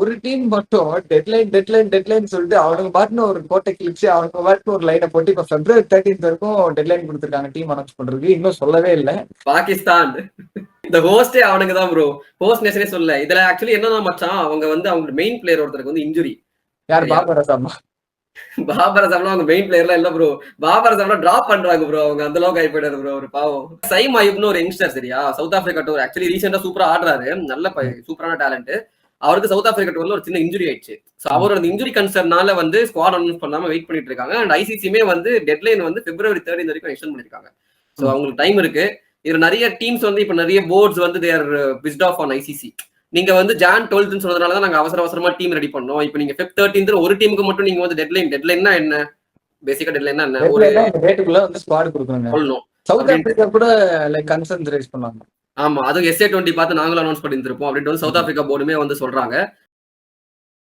ஒரு டீம் மட்டும் டெட்லைன் சொல்லிட்டு அவனுங்க பாட்டுன்னு ஒரு கோட்டை கிழிச்சு அவனுங்க பாட்டுன்னு ஒரு லைனை போட்டு இப்ப February 13th வரைக்கும் டெட்லைன் கொடுத்துருக்காங்க டீம் அனௌன்ஸ் பண்றதுக்கு. இன்னும் சொல்லவே இல்லை. பாகிஸ்தான் இந்த ஹோஸ்டே அவனுங்க தான் ப்ரோ. ஹோஸ்ட் நேஷனே சொல்ல. இதுல ஆக்சுவலி என்னன்னா மச்சான், அவங்க வந்து அவங்க மெயின் பிளேயர் ஒருத்தருக்கு வந்து இன்ஜுரி. யார்? பாபர் அசாமா? பாபர் அசாம்லாம் அவங்க மெயின் பிளேயர்லாம் இல்ல ப்ரோ. பாபர் அசாம்லாம் டிராப் பண்றாங்க ப்ரோ. அவங்க அந்த அளவுக்கு ஆயிப்போயிடாரு ப்ரோ. ஒரு பாவம். சைம் அயூப்னு ஒரு யங்ஸ்டர் சரியா, சவுத் ஆப்பிரிக்கா டூர் ஆக்சுவலி ரீசெண்டா சூப்பரா ஆடுறாரு. நல்ல சூப்பரான டேலண்ட். அவருக்கு சவுத் ஆப்பிரிக்கா டூர்ல ஒரு சின்ன இன்ஜுரி ஆயிடுச்சு. சோ அவரோட இன்ஜுரி கன்சர்னால வந்து ஸ்குவாட் அனௌன்ஸ் பண்ணாம வெயிட் பண்ணிட்டு இருக்காங்க. அண்ட் ஐசிசியுமே வந்து டெட்லைன் வந்து February 13 வரைக்கும் எக்ஸ்டெண்ட் பண்ணிருக்காங்க. சோ அவங்களுக்கு டைம் இருக்கு. இதுல நிறைய டீம்ஸ் வந்து இப்ப நிறைய போர்ட்ஸ் வந்து தேர் பிஸ்ட் ஆஃப் ஆன் ஐசிசி. நீங்க வந்து Jan 12 சொன்னதுனாலதான் நாங்க அவசரமா டீம் ரெடி பண்ணோம். இப்ப நீங்க Feb 13 ஒரு டீமுக்கு மட்டும் நீங்க வந்து டெட்லைன்னா என்ன? பேசிக்கா டெட்லைன்னா என்ன? ஒரு டேட்டுக்குள்ள வந்து ஸ்குவாட் கொடுக்கணும். சொல்லணும். சவுத் ஆப்பிரிக்கா கூட லைக் கன்சர்ன்ஸ் ரைஸ் பண்ணாங்க. ஆமா, அது SA20 பார்த்து நாங்களும் அனௌன்ஸ் பண்ணிருப்போம் அப்படின்னு வந்து சவுத் ஆப்பிரிக்கா போர்டுமே வந்து சொல்றாங்க.